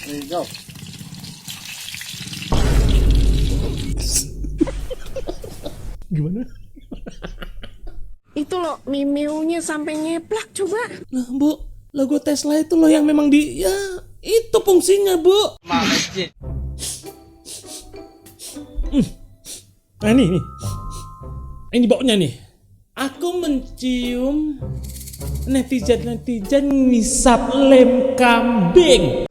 Hijau. Gimana? Itu loh mimiunya sampai nyeplak coba. Lah Bu, logo Tesla itu loh yang memang ya itu fungsinya Bu. Nah nih. Ini baunya nih. Aku mencium netizen ngisap lem kambing.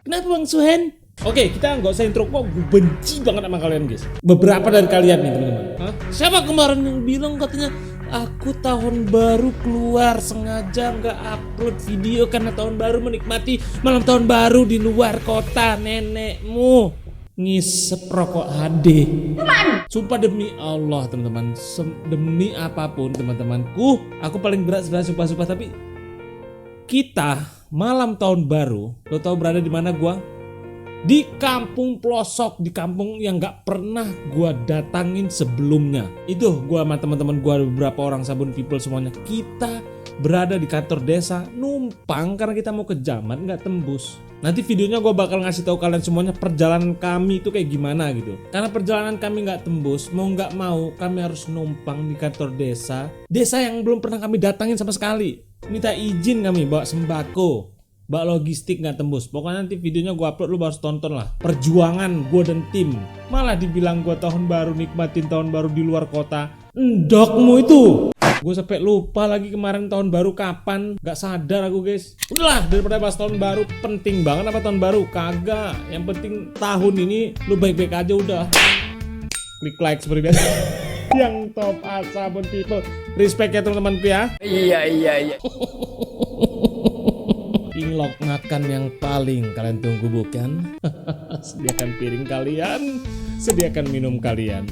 Kenapa Bang Suhen? Oke, kita nggak usah intro kok. Gue benci banget sama kalian guys. Beberapa dari kalian nih teman-teman. Hah? Siapa kemarin yang bilang katanya aku tahun baru keluar sengaja nggak upload video karena tahun baru menikmati malam tahun baru di luar kota nenekmu ngisep rokok HD. Sumpah demi Allah teman-teman, demi apapun teman-temanku, aku paling berat sebenarnya sumpah tapi kita malam tahun baru, lo tau berada di mana gua? Di kampung pelosok, di kampung yang nggak pernah gua datangin sebelumnya. Itu gua sama teman-teman gua, beberapa orang Sabun People semuanya, kita berada di kantor desa numpang karena kita mau ke Jamat nggak tembus. Nanti videonya gue bakal ngasih tahu kalian semuanya perjalanan kami itu kayak gimana gitu. Karena perjalanan kami nggak tembus, mau nggak mau kami harus numpang di kantor desa yang belum pernah kami datangin sama sekali. Minta izin kami bawa sembako, bawa logistik nggak tembus. Pokoknya nanti videonya gue upload, lu harus tonton lah. Perjuangan gue dan tim. Malah dibilang gue tahun baru nikmatin tahun baru di luar kota. Endokmu itu. Gue sampai lupa lagi kemarin tahun baru kapan. Gak sadar aku guys. Udahlah, daripada bahas tahun baru. Penting banget apa tahun baru? Kagak. Yang penting tahun ini lu baik-baik aja udah. Klik like seperti biasa. Yang top Sabun People. Respect ya teman-temanku ya. Iya. Inlock makan yang paling kalian tunggu bukan? Sediakan piring kalian, sediakan minum kalian.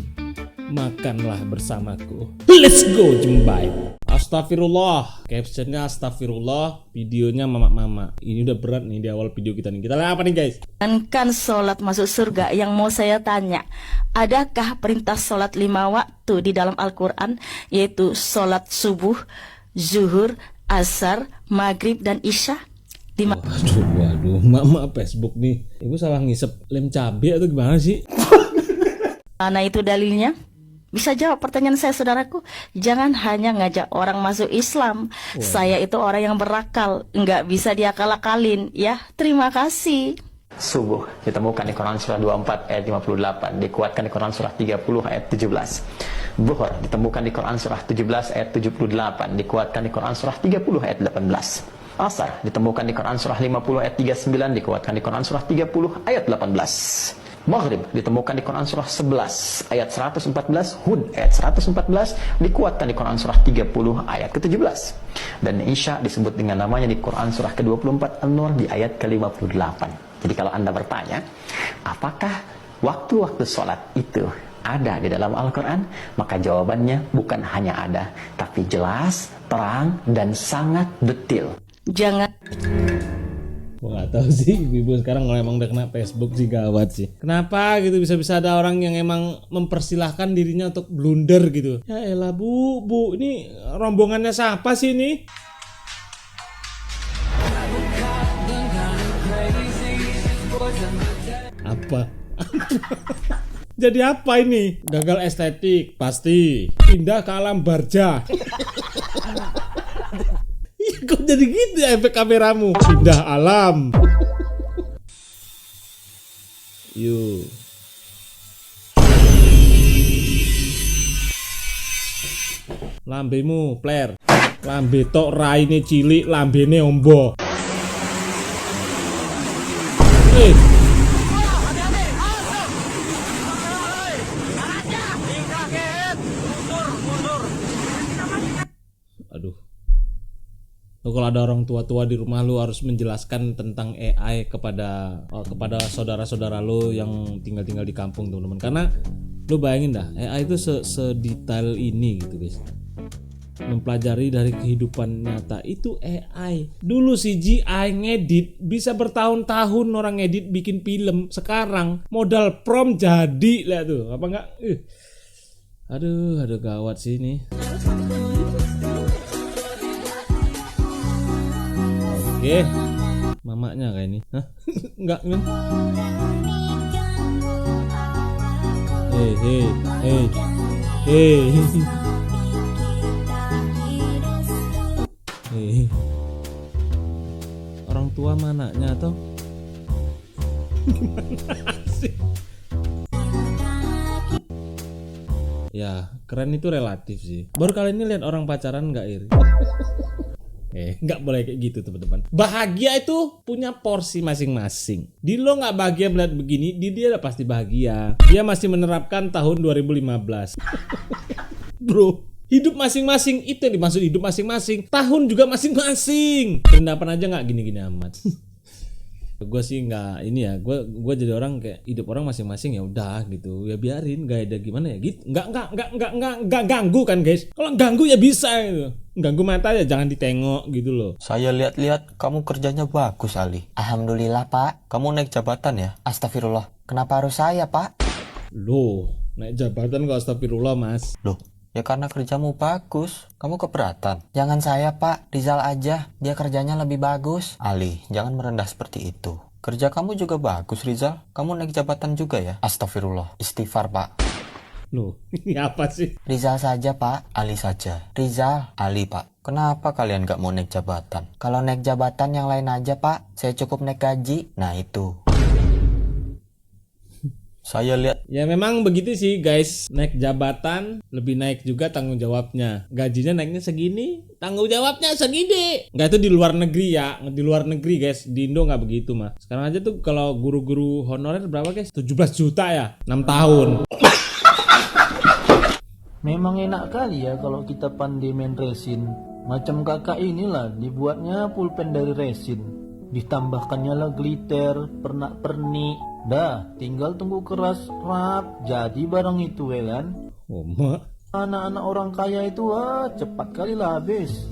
Makanlah bersamaku. Let's go Jembai. Astagfirullah. Captionnya astagfirullah. Videonya mama-mama. Ini udah berat nih di awal video kita nih. Kita lihat apa nih guys? Kan sholat masuk surga. Yang mau saya tanya, adakah perintah sholat 5 waktu di dalam Al-Quran? Yaitu sholat subuh, zuhur, asar, maghrib, dan isya. Waduh, mama Facebook nih. Ibu salah ngisep lem cabai atau gimana sih? Mana itu dalilnya? Bisa jawab pertanyaan saya saudaraku. Jangan hanya ngajak orang masuk Islam. Saya itu orang yang berakal, nggak bisa diakal-akalin ya. Terima kasih. Subuh ditemukan di Quran surah 24 ayat 58, dikuatkan di Quran surah 30 ayat 17. Zuhur ditemukan di Quran surah 17 ayat 78, dikuatkan di Quran surah 30 ayat 18. Asar ditemukan di Quran surah 50 ayat 39, dikuatkan di Quran surah 30 ayat 18. Maghrib ditemukan di Quran surah 11 ayat 114, Hud ayat 114, dikuatkan di Quran surah 30 ayat ke-17. Dan Isya disebut dengan namanya di Quran surah ke-24 An-Nur di ayat ke-58. Jadi kalau Anda bertanya, apakah waktu-waktu sholat itu ada di dalam Al-Quran? Maka jawabannya bukan hanya ada, tapi jelas, terang, dan sangat detail. Jangan. Gue gak tahu sih, ibu sekarang kalau emang udah kena Facebook sih gawat sih. Kenapa gitu bisa-bisa ada orang yang emang mempersilahkan dirinya untuk blunder gitu. Ya elah bu, ini rombongannya siapa sih ini? Apa? Jadi apa ini? Gagal estetik, pasti. Pindah ke alam barja. Kok jadi gitu ya efek kameramu? Pindah alam. Yuk. Lambemu player. Lambe tok raine cilik, lambene ombo. Aduh. Lo kalau ada orang tua-tua di rumah, lu harus menjelaskan tentang AI kepada saudara-saudara lu yang tinggal di kampung teman-teman. Karena lu bayangin dah, AI itu sedetail ini gitu guys. Mempelajari dari kehidupan nyata itu AI. Dulu CGI ngedit bisa bertahun-tahun orang ngedit bikin film. Sekarang modal prompt jadi lah tuh. Apa enggak? Aduh gawat sih ini. Oke. Mamaknya kayak ini. Hah? Enggak kan? Hei. Orang tua mananya toh? Gimana sih? Ya, keren itu relatif sih. Baru kali ini lihat orang pacaran nggak iri. Nggak boleh kayak gitu teman-teman. Bahagia itu punya porsi masing-masing. Di lo nggak bahagia melihat begini, di dia udah pasti bahagia. Dia masih menerapkan tahun 2015. Bro, hidup masing-masing itu yang dimaksud hidup masing-masing. Tahun juga masing-masing. Pendapat aja nggak gini-gini amat. Gue sih nggak ini ya, gue jadi orang kayak hidup orang masing-masing ya udah gitu, ya biarin, gak ada gimana ya gitu, nggak ganggu kan guys. Kalau ganggu ya bisa gitu, ganggu mata ya jangan ditengok gitu loh. Saya lihat-lihat kamu kerjanya bagus, Ali. Alhamdulillah, Pak. Kamu naik jabatan ya? Astagfirullah. Kenapa harus saya, Pak? Loh, naik jabatan kok astagfirullah mas. Loh, ya karena kerjamu bagus. Kamu keberatan? Jangan saya, Pak. Rizal aja. Dia kerjanya lebih bagus. Ali, jangan merendah seperti itu. Kerja kamu juga bagus, Rizal. Kamu naik jabatan juga ya? Astagfirullah. Istighfar, Pak. Loh, ini apa sih? Rizal saja, Pak. Ali saja. Rizal. Ali, Pak. Kenapa kalian gak mau naik jabatan? Kalau naik jabatan yang lain aja, Pak. Saya cukup naik gaji. Nah itu. Saya lihat. Ya memang begitu sih guys, naik jabatan lebih naik juga tanggung jawabnya. Gajinya naiknya segini, tanggung jawabnya segini. Nggak, itu di luar negeri ya, di luar negeri guys. Di Indo nggak begitu mah. Sekarang aja tuh kalau guru-guru honorer berapa guys? 17 juta ya, 6 tahun. Memang enak kali ya kalau kita pandai main resin. Macam kakak inilah, dibuatnya pulpen dari resin. Ditambahkannya lah glitter, pernak-pernik. Dah, tinggal tunggu keras rap, jadi barang itu ya kan. Oh mak, Anak-anak orang kaya itu cepat kali lah habis.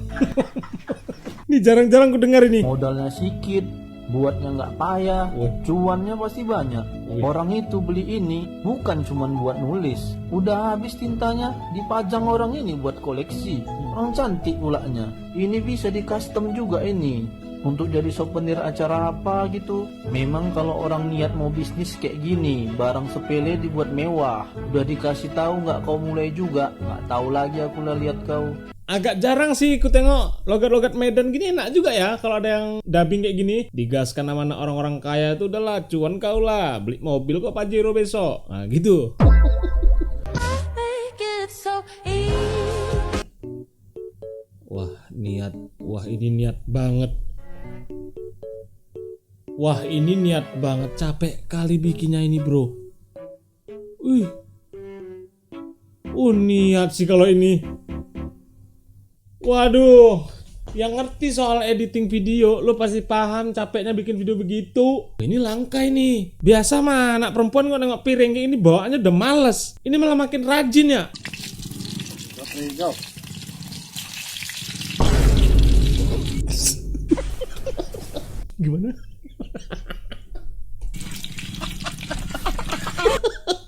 ini jarang-jarang ku dengar ini. Modalnya sedikit, buatnya nggak payah, cuannya pasti banyak. Orang itu beli ini bukan cuma buat nulis, udah habis tintanya dipajang orang ini buat koleksi. Orang cantik pulanya. Ini bisa di custom juga ini. Untuk jadi souvenir acara apa gitu. Memang kalau orang niat mau bisnis kayak gini, barang sepele dibuat mewah. Udah dikasih tahu nggak kau mulai juga? Nggak tahu lagi aku lah lihat kau. Agak jarang sih ku tengok logat-logat Medan gini, enak juga ya kalau ada yang dubbing kayak gini. Digaskan sama orang-orang kaya itu udahlah, cuan kau lah, beli mobil kok Pajero besok. Nah gitu. Wah ini niat banget. Wah ini niat banget, capek kali bikinnya ini bro. Niat sih kalau ini. Waduh, yang ngerti soal editing video, lo pasti paham capeknya bikin video begitu. Ini langka ini. Biasa mah anak perempuan kok nengok piring kayak ini bawaannya udah males. Ini malah makin rajin ya. Gimana?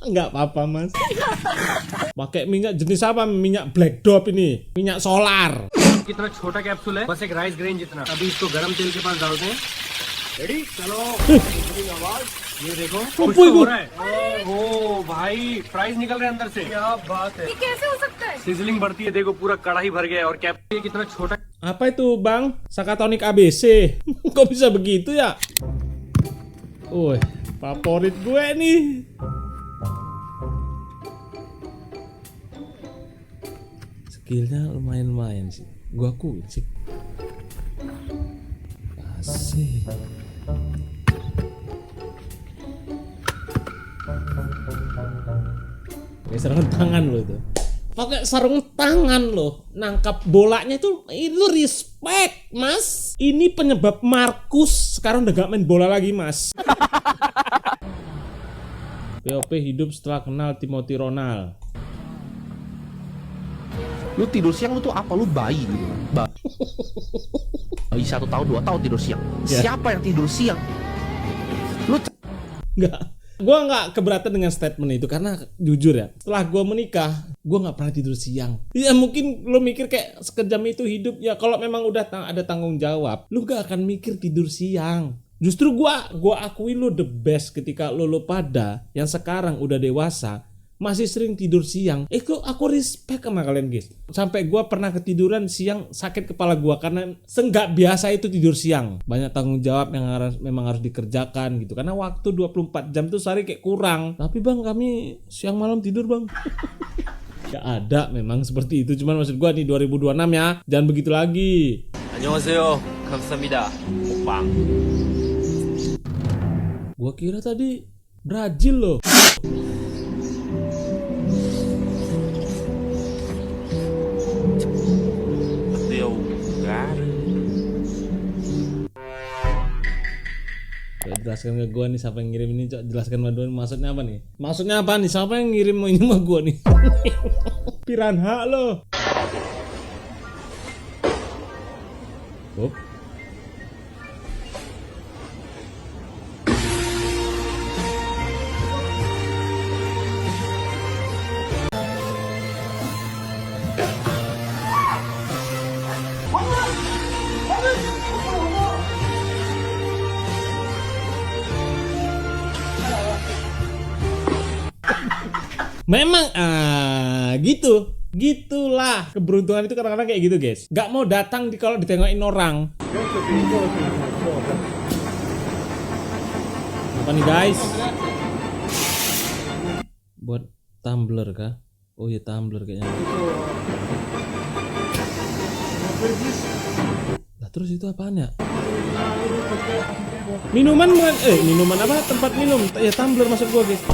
Enggak apa-apa mas. Pakai minyak jenis apa? Minyak black dop ini. Minyak solar. कितना छोटा कैप्सूल है बस एक rice grain जितना अभी इसको गरम तेल के पास डालते हैं रेडी चलो आवाज ये देखो कुछ तो हो रहा है ओ भाई फ्राइज निकल रहे हैं अंदर से क्या बात है ये कैसे हो सकता है सिजलिंग बढ़ती है देखो पूरा कढ़ाई भर गया है और कैप्सूल कितना छोटा apa itu bang? Sakatonik ABC. Kok bisa begitu ya? Woi, favorit gue nih. Skillnya lumayan sih. Gua akuin sih. Asik. Pakai sarung tangan lo tuh. Pakai sarung tangan lo. Nangkap bolanya itu respect, Mas. Ini penyebab Markus sekarang udah gak main bola lagi, Mas. POP hidup setelah kenal Timothy Ronald. Lu tidur siang lu tuh apa? Lu bayi gitu kan? Bayi 1 tahun 2 tahun tidur siang. Siapa yang tidur siang? Lu Gue nggak keberatan dengan statement itu karena jujur ya, setelah gue menikah gue nggak pernah tidur siang. Ya mungkin lo mikir kayak sekejam itu hidup ya, kalau memang udah ada tanggung jawab, lo gak akan mikir tidur siang. Justru gua akui lu the best ketika lu pada yang sekarang udah dewasa masih sering tidur siang. Itu aku respect sama kalian guys. Sampai gua pernah ketiduran siang sakit kepala gua karena senggak biasa itu tidur siang. Banyak tanggung jawab yang memang harus dikerjakan gitu. Karena waktu 24 jam tuh sehari kayak kurang. Tapi bang, kami siang malam tidur bang. Ya ada memang seperti itu. Cuman maksud gua nih 2026 ya, jangan begitu lagi. 안녕하세요. 감사합니다. 먹방. Gua kira tadi Brazil loh. Jelaskan ke gua nih siapa yang ngirim ini, Cok. Jelaskan maduan maksudnya apa nih? Maksudnya apa nih? Siapa yang ngirim ini sama gua nih? Piranha lo. Oh. Memang gitulah keberuntungan itu kadang-kadang kayak gitu guys. Gak mau datang kalau ditengokin orang. Apa nih guys? Buat tumbler kah? Oh iya tumbler kayaknya. Nah terus itu apaan ya? Minuman apa? Tempat minum. Ya tumbler maksud gua guys.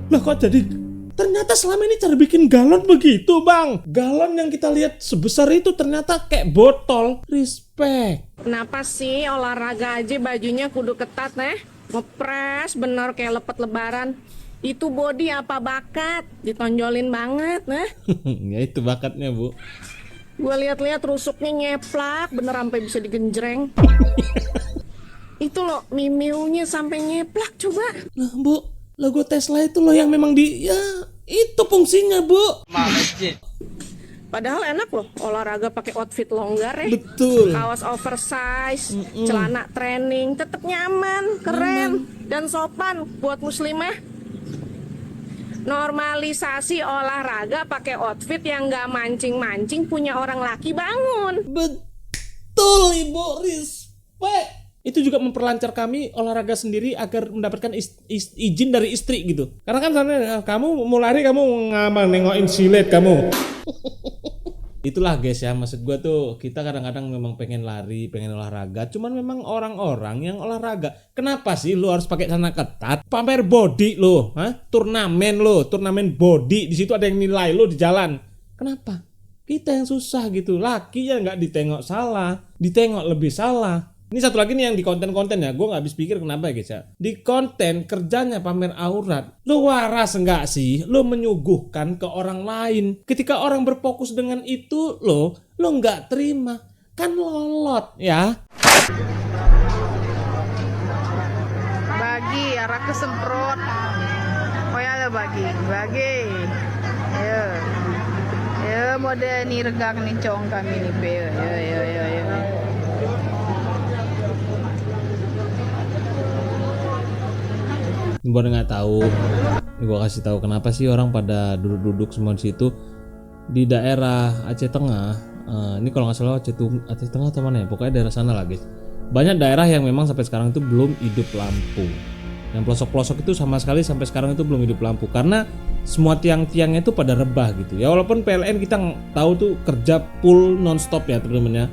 Loh kok jadi ternyata selama ini cara bikin galon begitu bang. Galon yang kita lihat sebesar itu ternyata kayak botol. Respect. Kenapa sih olahraga aja bajunya kudu ketat ngepres bener kayak lepet lebaran. Itu body apa bakat? Ditonjolin banget Ya itu bakatnya bu. Gue lihat-lihat rusuknya nyeplak bener sampai bisa digenjreng. Itu loh mimiunya sampai nyeplak coba. Nah bu, logo Tesla itu loh yang memang itu fungsinya bu. Padahal enak loh olahraga pakai outfit longgar Betul. Kaos oversize, celana training, tetap nyaman, keren, dan sopan buat muslimah. Normalisasi olahraga pakai outfit yang gak mancing-mancing punya orang laki bangun. Betul ibu, respect. Itu juga memperlancar kami olahraga sendiri agar mendapatkan izin dari istri gitu. Karena kan sana kamu mau lari kamu nengokin silet kamu. Itulah guys ya, maksud gua tuh kita kadang-kadang memang pengen lari, pengen olahraga. Cuman memang orang-orang yang olahraga, kenapa sih lu harus pakai celana ketat? Pamer body lo, turnamen body. Di situ ada yang nilai lo di jalan. Kenapa? Kita yang susah gitu. Laki ya nggak ditengok salah, ditengok lebih salah. Ini satu lagi nih yang di konten-konten ya, gue gak habis pikir kenapa ya guys ya. Di konten kerjanya pamer aurat. Lo waras enggak sih? Lo menyuguhkan ke orang lain. Ketika orang berfokus dengan itu lo gak terima. Kan lolot ya. Bagi, arah kesemprot. Oh ya ada bagi. Ayo mode ni regak ni cong kami ni pe. Yo. Gue nggak tahu, gue kasih tahu kenapa sih orang pada duduk-duduk semua di situ di daerah Aceh Tengah. Ini kalau nggak salah Aceh Tengah atau mana ya, pokoknya daerah sana lah guys. Banyak daerah yang memang sampai sekarang itu belum hidup lampu. Yang pelosok-pelosok itu sama sekali sampai sekarang itu belum hidup lampu karena semua tiang-tiangnya itu pada rebah gitu. Ya walaupun PLN kita tahu tuh kerja full nonstop ya teman-teman ya.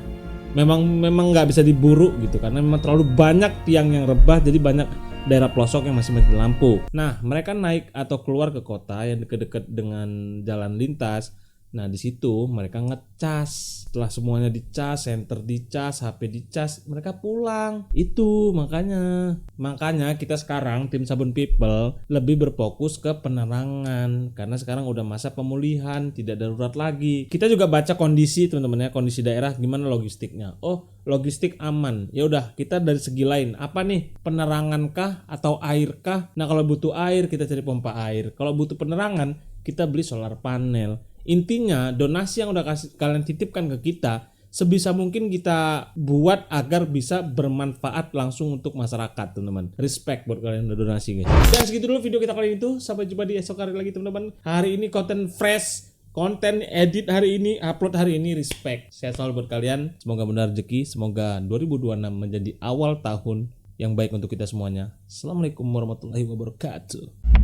Memang nggak bisa diburu gitu karena memang terlalu banyak tiang yang rebah, jadi banyak daerah pelosok yang masih mati lampu. Nah, mereka naik atau keluar ke kota yang dekat-dekat dengan jalan lintas. Nah, di situ mereka ngecas. Setelah semuanya dicas, senter dicas, HP dicas, mereka pulang. Itu makanya kita sekarang tim Sabun People lebih berfokus ke penerangan karena sekarang udah masa pemulihan, tidak darurat lagi. Kita juga baca kondisi teman-teman ya, kondisi daerah gimana logistiknya. Oh, logistik aman. Ya udah, kita dari segi lain. Apa nih? Penerangan kah atau air kah? Nah, kalau butuh air kita cari pompa air. Kalau butuh penerangan, kita beli solar panel. Intinya donasi yang udah kalian titipkan ke kita sebisa mungkin kita buat agar bisa bermanfaat langsung untuk masyarakat, teman-teman. Respect buat kalian udah donasi, guys. Dan segitu dulu video kita kali itu. Sampai jumpa di esok hari lagi, teman-teman. Hari ini konten fresh, konten edit hari ini, upload hari ini. Respect. Sehat selalu buat kalian. Semoga benar rezeki. Semoga 2026 menjadi awal tahun yang baik untuk kita semuanya. Assalamualaikum warahmatullahi wabarakatuh.